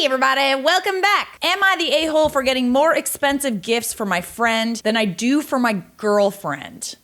everybody, welcome back. Am I the a-hole for getting more expensive gifts for my friend than I do for my girlfriend?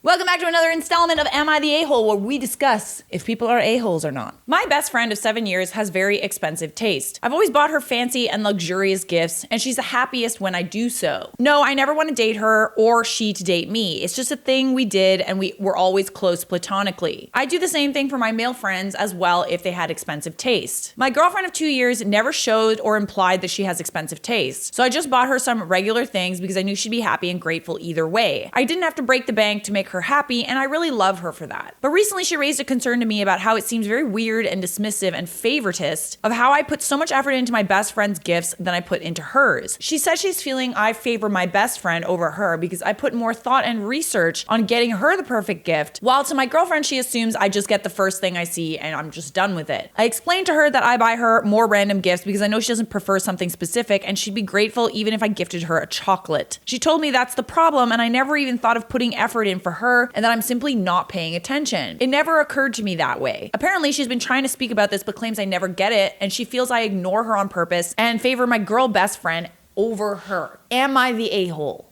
Welcome back to another installment of Am I the A-hole, where we discuss if people are a-holes or not. My best friend of 7 years has very expensive taste. I've always bought her fancy and luxurious gifts, and she's the happiest when I do so. No, I never want to date her or she to date me. It's just a thing we did, and we were always close platonically. I do the same thing for my male friends as well if they had expensive taste. My girlfriend of 2 years never showed or implied that she has expensive taste, so I just bought her some regular things because I knew she'd be happy and grateful either way. I didn't have to break the bank to make her happy, and I really love her for that. But recently she raised a concern to me about how it seems very weird and dismissive and favoritist of how I put so much effort into my best friend's gifts than I put into hers. She says she's feeling I favor my best friend over her because I put more thought and research on getting her the perfect gift, while to my girlfriend she assumes I just get the first thing I see and I'm just done with it. I explained to her that I buy her more random gifts because I know she doesn't prefer something specific, and she'd be grateful even if I gifted her a chocolate. She told me that's the problem, and I never even thought of putting effort in for her, and that I'm simply not paying attention. It never occurred to me that way. Apparently, she's been trying to speak about this but claims I never get it, and she feels I ignore her on purpose and favor my girl best friend over her. Am I the a-hole?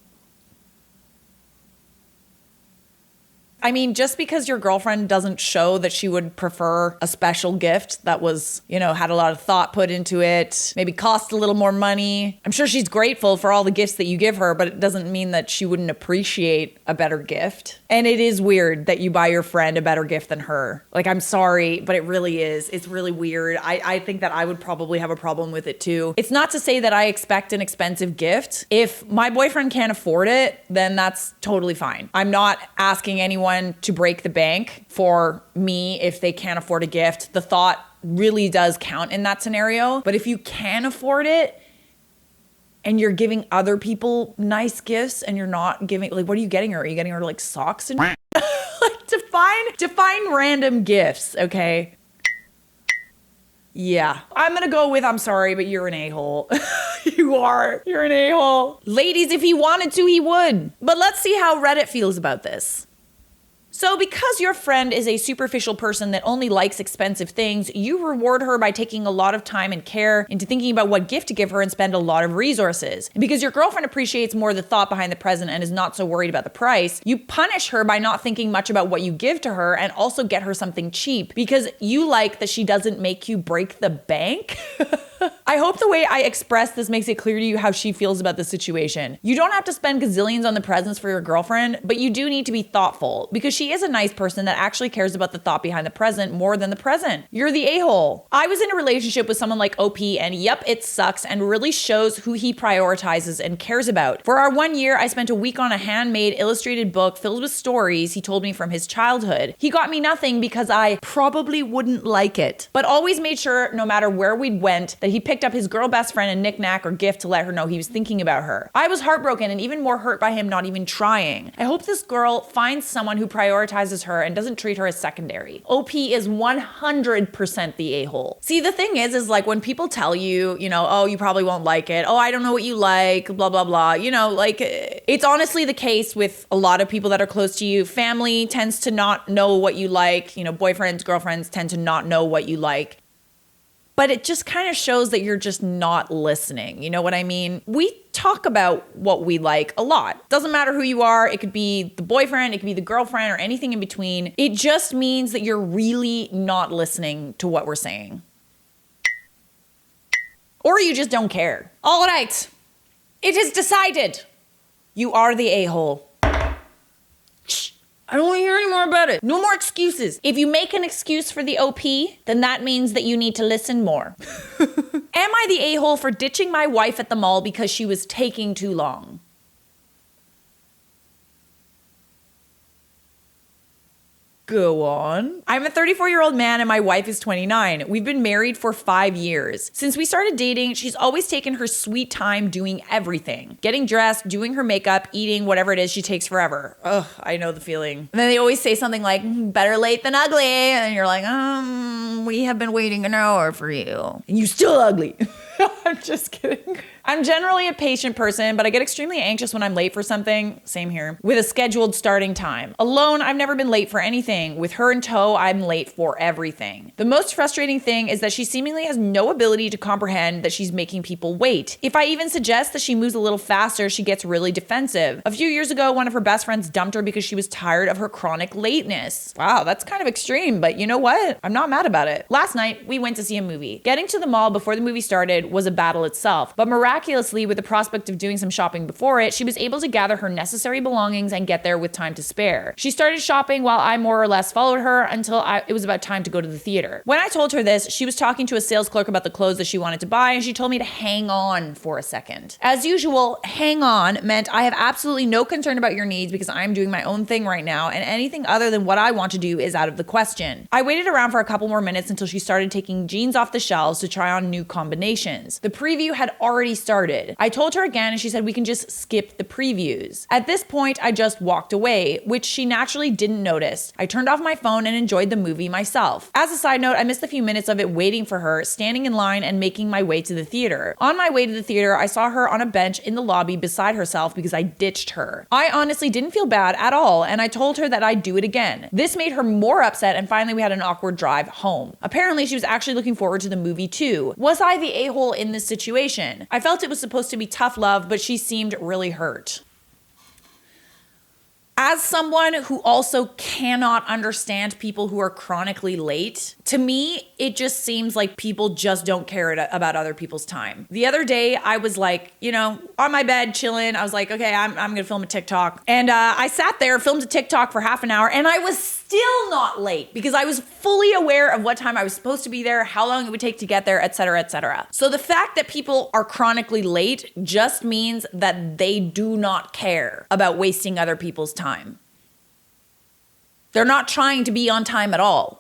I mean, just because your girlfriend doesn't show that she would prefer a special gift that was, had a lot of thought put into it, maybe cost a little more money. I'm sure she's grateful for all the gifts that you give her, but it doesn't mean that she wouldn't appreciate a better gift. And it is weird that you buy your friend a better gift than her. Like, I'm sorry, but it really is. It's really weird. I think that I would probably have a problem with it too. It's not to say that I expect an expensive gift. If my boyfriend can't afford it, then that's totally fine. I'm not asking anyone to break the bank for me if they can't afford a gift. The thought really does count in that scenario. But if you can afford it and you're giving other people nice gifts and you're not giving, like, what are you getting her? Are you getting her like socks and like define random gifts, okay? Yeah, I'm gonna go with I'm sorry, but you're an a-hole. You're an a-hole. Ladies, if he wanted to, he would. But let's see how Reddit feels about this. So because your friend is a superficial person that only likes expensive things, you reward her by taking a lot of time and care into thinking about what gift to give her and spend a lot of resources. And because your girlfriend appreciates more the thought behind the present and is not so worried about the price, you punish her by not thinking much about what you give to her and also get her something cheap because you like that she doesn't make you break the bank. I hope the way I express this makes it clear to you how she feels about the situation. You don't have to spend gazillions on the presents for your girlfriend, but you do need to be thoughtful because she is a nice person that actually cares about the thought behind the present more than the present. You're the a-hole. I was in a relationship with someone like OP, and yep, it sucks and really shows who he prioritizes and cares about. For our 1 year, I spent a week on a handmade illustrated book filled with stories he told me from his childhood. He got me nothing because I probably wouldn't like it, but always made sure no matter where we went that he picked up his girl best friend a knick-knack or gift to let her know he was thinking about her. I was heartbroken and even more hurt by him not even trying. I hope this girl finds someone who prioritizes her and doesn't treat her as secondary. OP is 100% the a-hole. See, the thing is like when people tell you, oh, you probably won't like it. Oh, I don't know what you like, blah, blah, blah. Like it's honestly the case with a lot of people that are close to you. Family tends to not know what you like. Boyfriends, girlfriends tend to not know what you like. But it just kind of shows that you're just not listening. You know what I mean? We talk about what we like a lot. Doesn't matter who you are. It could be the boyfriend, it could be the girlfriend, or anything in between. It just means that you're really not listening to what we're saying. Or you just don't care. All right. It is decided. You are the a-hole. I don't want to hear any more about it. No more excuses. If you make an excuse for the OP, then that means that you need to listen more. Am I the a-hole for ditching my wife at the mall because she was taking too long? Go on. I'm a 34-year-old man and my wife is 29. We've been married for 5 years. Since we started dating, she's always taken her sweet time doing everything. Getting dressed, doing her makeup, eating, whatever it is, she takes forever. Ugh, I know the feeling. And then they always say something like, better late than ugly. And you're like, we have been waiting an hour for you. And you still ugly. I'm just kidding. I'm generally a patient person, but I get extremely anxious when I'm late for something, same here, with a scheduled starting time. Alone, I've never been late for anything. With her in tow, I'm late for everything. The most frustrating thing is that she seemingly has no ability to comprehend that she's making people wait. If I even suggest that she moves a little faster, she gets really defensive. A few years ago, one of her best friends dumped her because she was tired of her chronic lateness. Wow, that's kind of extreme, but you know what? I'm not mad about it. Last night, we went to see a movie. Getting to the mall before the movie started was a battle itself, but miraculously, with the prospect of doing some shopping before it, she was able to gather her necessary belongings and get there with time to spare. She started shopping while I more or less followed her until it was about time to go to the theater. When I told her this, she was talking to a sales clerk about the clothes that she wanted to buy, and she told me to hang on for a second. As usual, hang on meant I have absolutely no concern about your needs because I'm doing my own thing right now, and anything other than what I want to do is out of the question. I waited around for a couple more minutes until she started taking jeans off the shelves to try on new combinations. The preview had already started. I told her again and she said we can just skip the previews. At this point, I just walked away, which she naturally didn't notice. I turned off my phone and enjoyed the movie myself. As a side note, I missed a few minutes of it waiting for her, standing in line and making my way to the theater. On my way to the theater, I saw her on a bench in the lobby beside herself because I ditched her. I honestly didn't feel bad at all, and I told her that I'd do it again. This made her more upset, and finally we had an awkward drive home. Apparently, she was actually looking forward to the movie too. Was I the a-hole in this situation? I felt it was supposed to be tough love, but she seemed really hurt. As someone who also cannot understand people who are chronically late, to me, it just seems like people just don't care about other people's time. The other day, I was like, on my bed, chilling. I was like, okay, I'm gonna film a TikTok. And I sat there, filmed a TikTok for half an hour, and I was still not late because I was fully aware of what time I was supposed to be there, how long it would take to get there, etc., etc. So the fact that people are chronically late just means that they do not care about wasting other people's time. They're not trying to be on time at all.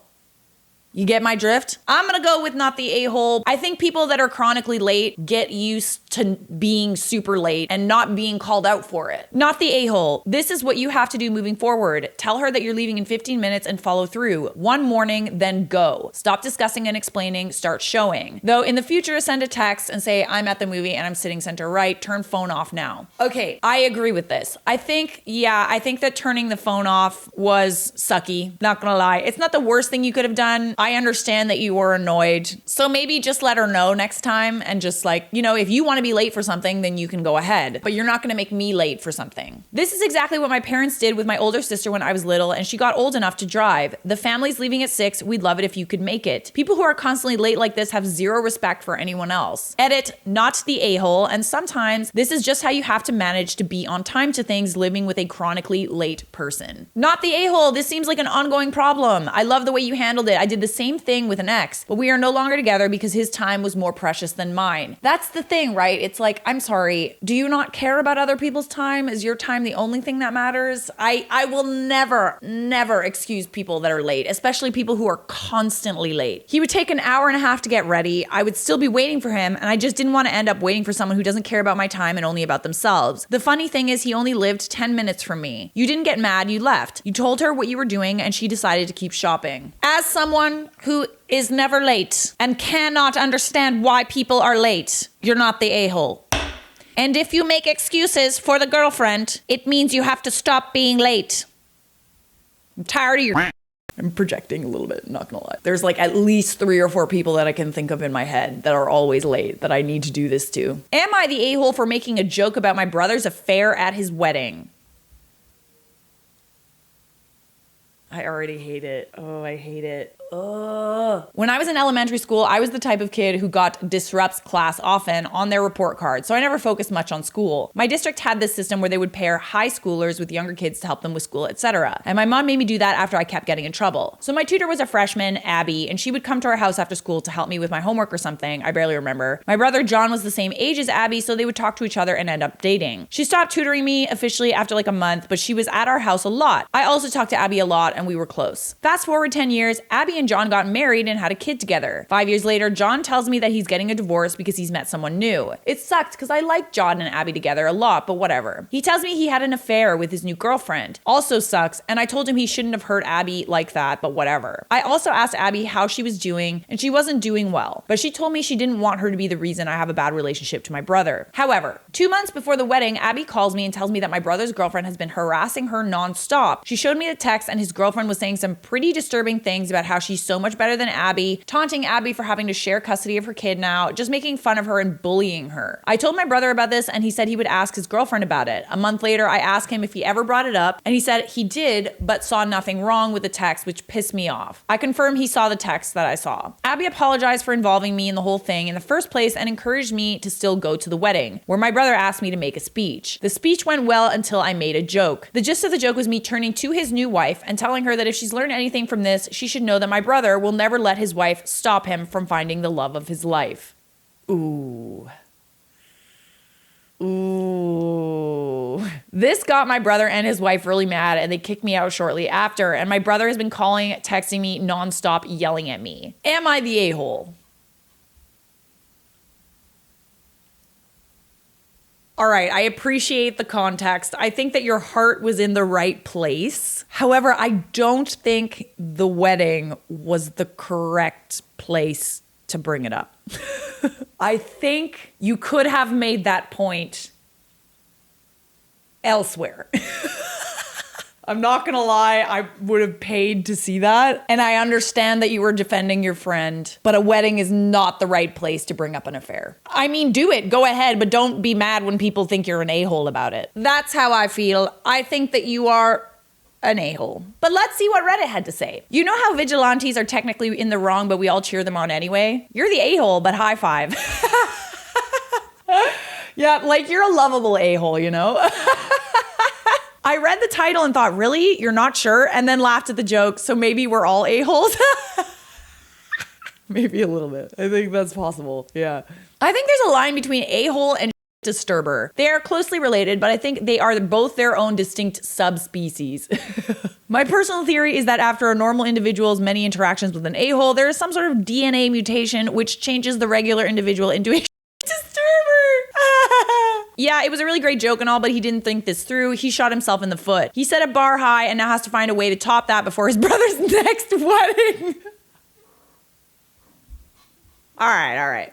You get my drift? I'm gonna go with not the a-hole. I think people that are chronically late get used to being super late and not being called out for it. Not the a-hole. This is what you have to do moving forward. Tell her that you're leaving in 15 minutes and follow through. One morning, then go. Stop discussing and explaining, start showing. Though in the future, send a text and say, I'm at the movie and I'm sitting center right, turn phone off now. Okay, I agree with this. I think that turning the phone off was sucky. Not gonna lie. It's not the worst thing you could have done. I understand that you were annoyed. So maybe just let her know next time and just if you want to be late for something, then you can go ahead. But you're not going to make me late for something. This is exactly what my parents did with my older sister when I was little and she got old enough to drive. The family's leaving at 6. We'd love it if you could make it. People who are constantly late like this have zero respect for anyone else. Edit, not the a-hole. And sometimes this is just how you have to manage to be on time to things living with a chronically late person. Not the a-hole. This seems like an ongoing problem. I love the way you handled it. I did the same thing with an ex, but we are no longer together because his time was more precious than mine. That's the thing, right? It's like, I'm sorry, do you not care about other people's time? Is your time the only thing that matters? I will never excuse people that are late, especially people who are constantly late. He would take an hour and a half to get ready. I would still be waiting for him, and I just didn't want to end up waiting for someone who doesn't care about my time and only about themselves. The funny thing is he only lived 10 minutes from me. You didn't get mad, you left. You told her what you were doing, and she decided to keep shopping. As someone who is never late and cannot understand why people are late, you're not the a-hole. And if you make excuses for the girlfriend, it means you have to stop being late. I'm tired of your... I'm projecting a little bit, not gonna lie. There's at least 3 or 4 people that I can think of in my head that are always late that I need to do this to. Am I the a-hole for making a joke about my brother's affair at his wedding? I already hate it. Oh, I hate it. Ugh. When I was in elementary school, I was the type of kid who got disrupts class often on their report card, so I never focused much on school. My district had this system where they would pair high schoolers with younger kids to help them with school, etc. And my mom made me do that after I kept getting in trouble. So my tutor was a freshman, Abby, and she would come to our house after school to help me with my homework or something. I barely remember. My brother John was the same age as Abby, so they would talk to each other and end up dating. She stopped tutoring me officially after a month, but she was at our house a lot. I also talked to Abby a lot and we were close. Fast forward 10 years, Abby and John got married and had a kid together. 5 years later, John tells me that he's getting a divorce because he's met someone new. It sucked because I liked John and Abby together a lot, but whatever. He tells me he had an affair with his new girlfriend. Also sucks, and I told him he shouldn't have hurt Abby like that, but whatever. I also asked Abby how she was doing, and she wasn't doing well, but she told me she didn't want her to be the reason I have a bad relationship to my brother. However, 2 months before the wedding, Abby calls me and tells me that my brother's girlfriend has been harassing her nonstop. She showed me the text, and his girlfriend was saying some pretty disturbing things about how she's so much better than Abby, taunting Abby for having to share custody of her kid now, just making fun of her and bullying her. I told my brother about this, and he said he would ask his girlfriend about it. A month later, I asked him if he ever brought it up, and he said he did, but saw nothing wrong with the text, which pissed me off. I confirmed he saw the text that I saw. Abby apologized for involving me in the whole thing in the first place and encouraged me to still go to the wedding, where my brother asked me to make a speech. The speech went well until I made a joke. The gist of the joke was me turning to his new wife and telling her that if she's learned anything from this, she should know that my brother will never let his wife stop him from finding the love of his life. Ooh. This got my brother and his wife really mad, and they kicked me out shortly after, and my brother has been calling, texting me nonstop, yelling at me. Am I the a-hole? All right, I appreciate the context. I think that your heart was in the right place. However, I don't think the wedding was the correct place to bring it up. I think you could have made that point elsewhere. I'm not gonna lie, I would have paid to see that. And I understand that you were defending your friend, but a wedding is not the right place to bring up an affair. I mean, do it, go ahead, but don't be mad when people think you're an a-hole about it. That's how I feel. I think that you are an a-hole. But let's see what Reddit had to say. You know how vigilantes are technically in the wrong, but we all cheer them on anyway? You're the a-hole, but high five. Yeah, like you're a lovable a-hole, you know? I read the title and thought, really? You're not sure? And then laughed at the joke, so maybe we're all a-holes? Maybe a little bit. I think that's possible, yeah. I think there's a line between a-hole and disturber. They are closely related, but I think they are both their own distinct subspecies. My personal theory is that after a normal individual's many interactions with an a-hole, there is some sort of DNA mutation which changes the regular individual into a disturber. Yeah, it was a really great joke and all, but he didn't think this through. He shot himself in the foot. He set a bar high and now has to find a way to top that before his brother's next wedding. All right.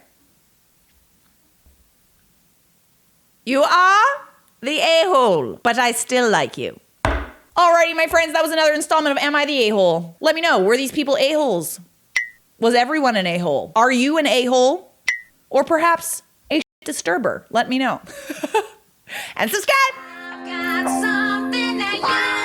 You are the a-hole, but I still like you. Alrighty, my friends, that was another installment of Am I the A-hole? Let me know, were these people a-holes? Was everyone an a-hole? Are you an a-hole? Or perhaps a disturber? Let me know. And subscribe! I've got something that you